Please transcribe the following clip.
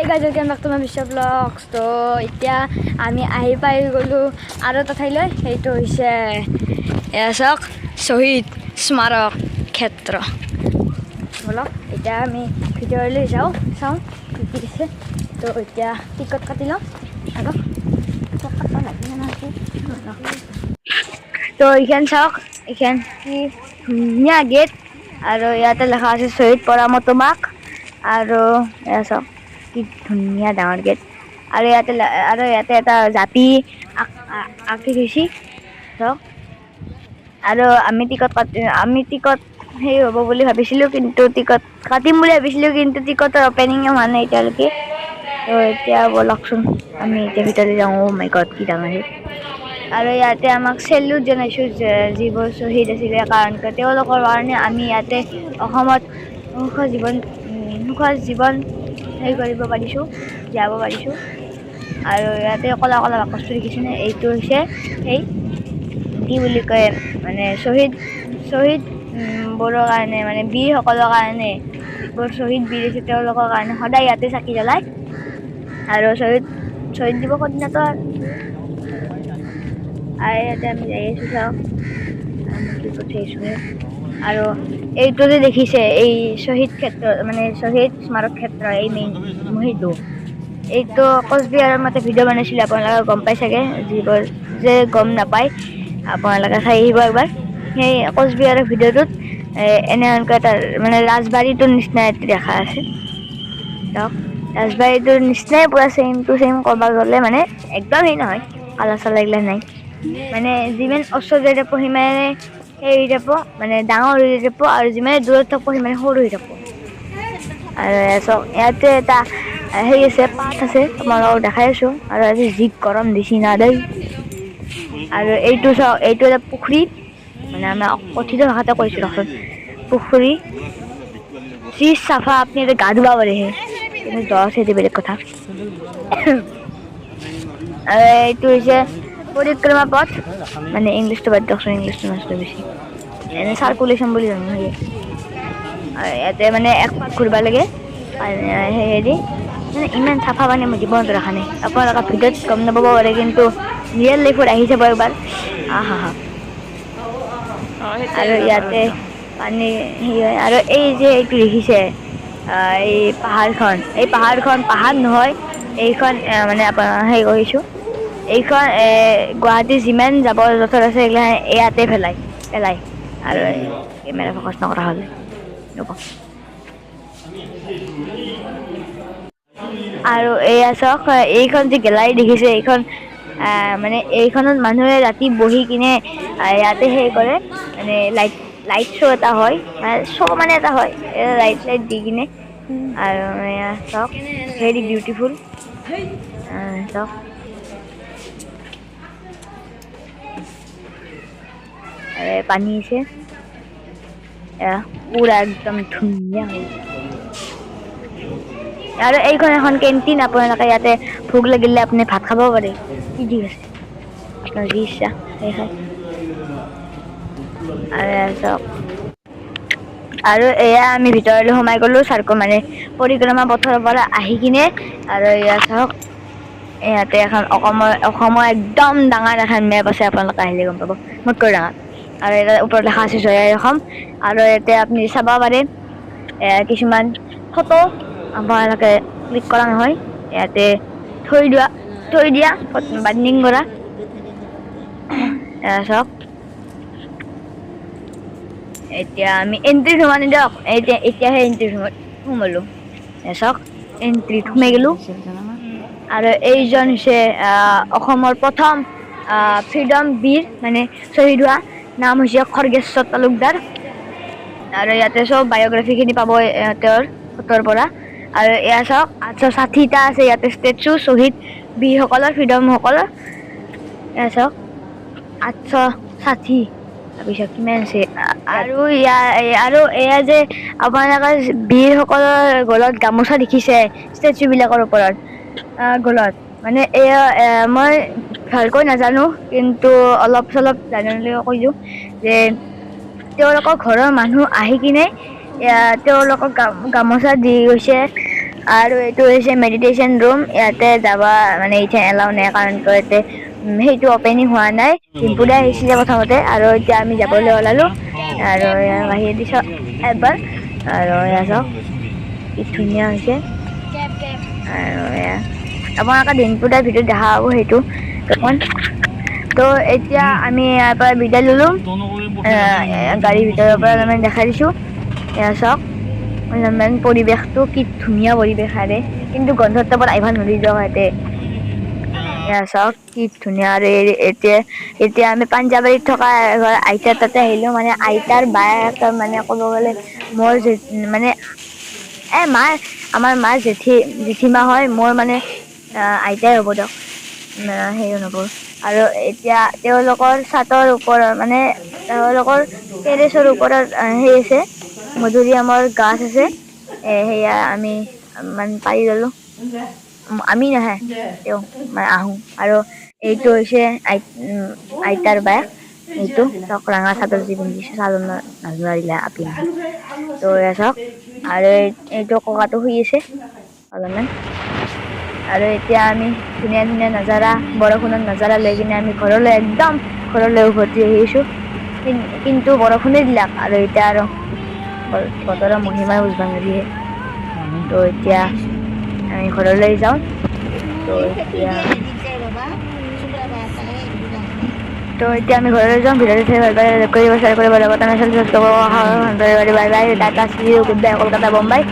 Hey guys, welcome back to my Bisha Vlogs. So, এতিয়া আমি আহি পাই গলো আৰু এটা ঠাইলৈ সেইটো হৈছে এছক শহীদ স্মাৰক ক্ষেত্ৰ বলক এতিয়া আমি ভিতৰলৈ চাওঁ কি দিছে তো এতিয়া টিকট কাটি লওঁ আৰু কাটবা লাগে না তো এইখান চাওক এইখান কি ধুনীয়া গেট আৰু ইয়াতে লেখা আছে শহীদ পৰামৰ্শ মাক আৰু এয়া চাওক কি ধুনীয়া ডাঙৰ গেট আৰু ইয়াতে এটা জাপি আঁকি থৈছি চাওক আৰু আমি টিকট সেই হ'ব বুলি ভাবিছিলোঁ কিন্তু টিকট কাটিম বুলি ভাবিছিলোঁ কিন্তু টিকটৰ অপেনিঙে হোৱা নাই এতিয়ালৈকে তো এতিয়া ব'লকচোন আমি এতিয়া ভিতৰলৈ যাওঁ অ' মাই গড কি ডাঙৰ আৰু ইয়াতে আমাক চেলুট জনাইছোঁ যিবোৰ শ্বহীদ আছিলে কাৰণ তেওঁলোকৰ কাৰণে আমি ইয়াতে অসমত সুখ জীৱন হেৰি কৰিব পাৰিছোঁ জীয়াব পাৰিছোঁ আৰু ইয়াতে কলা বাকচটো দেখিছেনে এইটো হৈছে সেই কি বুলি কয় মানে শ্বহীদবোৰৰ কাৰণে মানে বীৰসকলৰ কাৰণে যিবোৰ শ্বহীদ বীৰ আছে তেওঁলোকৰ কাৰণে সদায় ইয়াতে চাকি জ্বলায় আৰু শ্বহীদ দিৱসৰ দিনাতো আৰু ইয়াতে আমি যাই আছোঁ চাওক আমি কি পঠিয়াইছোঁ আৰু এইটো যে দেখিছে এই শ্বহীদ ক্ষেত্ৰ মানে শ্বহীদ স্মাৰক ক্ষেত্ৰ এই মেইন সেইটো এইটো কোচবিহাৰৰ মতে ভিডিঅ' বনাইছিলে আপোনালোকে গম পাই চাগে যিবোৰ যে গম নাপায় আপোনালোকে চাই আহিব একবাৰ সেই কোচবিহাৰৰ ভিডিঅ'টোত এনেহেনকৈ এটা মানে ৰাজবাৰীটোৰ নিচিনা এটা দেখা আছে চাওক ৰাজবাৰীটোৰ নিচিনাই পুৰা ছেইম টু ছেইম ক'ব গ'লে মানে একদম সেই নহয় কালাৰ চালাৰ এইগিলা নাই মানে যিমান ওচৰত যাই থাকোঁ সিমানে সেই হৈ যাব মানে ডাঙৰ হৈ যাব আৰু যিমানে দূৰত থাকোঁ সিমানে সৰু হৈ যাব আৰু চাওক ইয়াতে এটা সেই আছে পাঠ আছে তোমালোকক দেখাই আছোঁ আৰু আজি যি গৰম দিছি না দেই আৰু এইটো চাওক এইটো এটা পুখুৰী মানে আমি কথিত ভাষাতে কৈছোঁ দেখোন পুখুৰী যি চাফা আপুনি এতিয়া গা ধুব পাৰেহে কিন্তু জ্বৰ আছে এইটো বেলেগ কথা আৰু এইটো হৈছে পৰিক্ৰমা পথ মানে ইংলিছটো বাদ দিয়কচোন ইংলিছটো নষ্ট বেছি এনে চাৰ্কুলেশ্যন বুলি জানো সেয়ে আৰু ইয়াতে মানে এক পাক ঘূৰিব লাগে হেৰি মানে ইমান চাফা পানী মই জীৱনত দেখা নাই আপোনালোকে ভিডিঅ'ত গম নাপাব পাৰে কিন্তু ৰিয়েল লাইফত আহি যাব এবাৰ হা আৰু ইয়াতে পানী হেৰি হয় আৰু এই যে এইটো দেখিছে এই পাহাৰখন পাহাৰ নহয় এইখন মানে আপোনাৰ হেৰি কৰিছোঁ এইখন গুৱাহাটীৰ যিমান জাবৰ জোঁথৰ আছে এইগিলা ইয়াতে পেলাই আৰু কেমেৰা ফ'কাছ নকৰা হ'লে ৰ'ব আৰু এয়া চাওক এইখন যে গেলাৰী দেখিছে এইখন মানে এইখনত মানুহে ৰাতি বহি কিনে ইয়াতে সেই কৰে মানে লাইট শ্ব' এটা হয় শ্ব' মানে এটা হয় লাইট দি কিনে আৰু এয়া চাওক ভেৰি বিউটিফুল চাওক পানী আছে এয়া পুৰা একদম ধুনীয়া হৈছে আৰু এইখন এখন কেণ্টিন আপোনালোকে ইয়াতে ভোক লাগিলে আপুনি ভাত খাব পাৰে কি ঠিক আছে আপোনাৰ যি ইচ্ছা সেই খায় আৰু চাওক আৰু এয়া আমি ভিতৰলৈ সোমাই গ'লোঁ মানে পৰিক্ৰমা পথৰ পৰা আহি কিনে আৰু এয়া চাওক ইয়াতে এখন অসমৰ একদম ডাঙৰ এখন মেপ আছে আপোনালোকে আহিলে গম পাব মোতকৈ ডাঙৰ আৰু এটা ওপৰত লেখা আছে জয় আই অসম আৰু ইয়াতে আপুনি চাব পাৰে কিছুমান ফটো আপোনালোকে ক্লিক কৰা নহয় ইয়াতে থৈ দিয়া বাৰ্ণিং কৰা চাওক এতিয়া আমি এণ্ট্ৰিত সোমাই দিয়ক এতিয়াহে এণ্ট্ৰিত সোমালোঁ চাওক এণ্ট্ৰিত সোমাই গ'লোঁ আৰু এইজন হৈছে অসমৰ প্ৰথম ফ্ৰীডম বীৰ মানে শ্বহীদ হোৱা নাম হৈছে খৰ্গেশ্বৰ তালুকদাৰ আৰু ইয়াতে চব বায়'গ্ৰাফিখিনি পাব তেওঁৰ ফটোৰ পৰা আৰু এয়া চাওক 860টা আছে ইয়াতে ষ্টেচু শ্বহীদ বীৰসকলৰ ফ্ৰীডমসকলৰ এয়া চাওক 860 তাৰপিছত কিমান আছে আৰু এয়া যে আপোনালোকে বীৰসকলৰ গলত গামোচা দেখিছে ষ্টেচুবিলাকৰ ওপৰত গলত মানে এয়া মই ভালকৈ নাজানো কিন্তু অলপ চলপ জানিলে কৈ দিওঁ যে তেওঁলোকৰ ঘৰৰ মানুহ আহি কিনে তেওঁলোকক গামোচা দি গৈছে আৰু এইটো হৈছে মেডিটেশ্যন ৰুম। ইয়াতে যাবা মানে এতিয়া এলাও নাই, কাৰণ ইয়াতে সেইটো অপেনিং হোৱা নাই। ডিম্পুদাই আহিছিলে প্ৰথমতে, আৰু এতিয়া আমি যাবলৈ ওলালো। আৰু বাহিৰে দিছ এবাৰ, আৰু এয়া চাওক কি ধুনীয়া হৈছে। আৰু এয়া আপোনালোকে ডিম্পুদাৰ ভিডিঅ'ত দেখা পাব সেইটো অকণমান। তো এতিয়া আমি ইয়াৰ পৰা বিদায় ললো। গাড়ীৰ ভিতৰৰ পৰা আমি দেখাই দিছো। এয়া চাওক পৰিৱেশটো কি ধুনীয়া পৰিৱেশ আৰে, কিন্তু গন্ধৰ টাপত আহিব নোৱাৰি দিয়ক ইয়াতে। এয়া চাওক কি ধুনীয়া। আৰু এতিয়া আমি পাঞ্জাবাৰীত থকা আইতাৰ তাতে আহিলো। মানে আইতাৰ বায়েক, মানে ক'ব গ'লে মোৰ মানে আমাৰ মাৰ জেঠীমা হয়। মোৰ মানে আইতাই হ'ব দিয়ক, সেই নবোৰ। আৰু এতিয়া তেওঁলোকৰ চাটৰ ওপৰত, মানে তেওঁলোকৰ টেৰেছৰ ওপৰত সেই আছে, মধুৰিআমৰ গাছ আছে। সেয়া আমি মানে পাৰি ললো। আমি নাহে তেওঁ মানে আহো। আৰু এইটো হৈছে আইতাৰ বায়েক। এইটো চাওক ৰঙা চাদৰ যি পিন্ধিছে, চাদৰ নাজোৱাৰিলে পিন্ধি। তো এয়া চাওক। আৰু এইটো ককাটো শুই আছে অলপমান। আৰু এতিয়া আমি ধুনীয়া ধুনীয়া নাজাৰা, বৰষুণৰ নাজাৰা লৈ কিনে আমি একদম ঘৰলৈ উভতি আহিছো। কিন্তু বৰষুণে দিলাক, আৰু এতিয়া আৰু বতৰৰ মহিমাই বুজিব নোৱাৰিহে। তো এতিয়া আমি ঘৰলৈ যাওঁ। তো এতিয়া আমি ঘৰলৈ যাওঁ। ভিডিঅ'টো চাই ভাল পালে লাইক কৰিব, শ্বেয়াৰ কৰিব, bye bye, tata, see you, good bye, Kolkata, Bombay.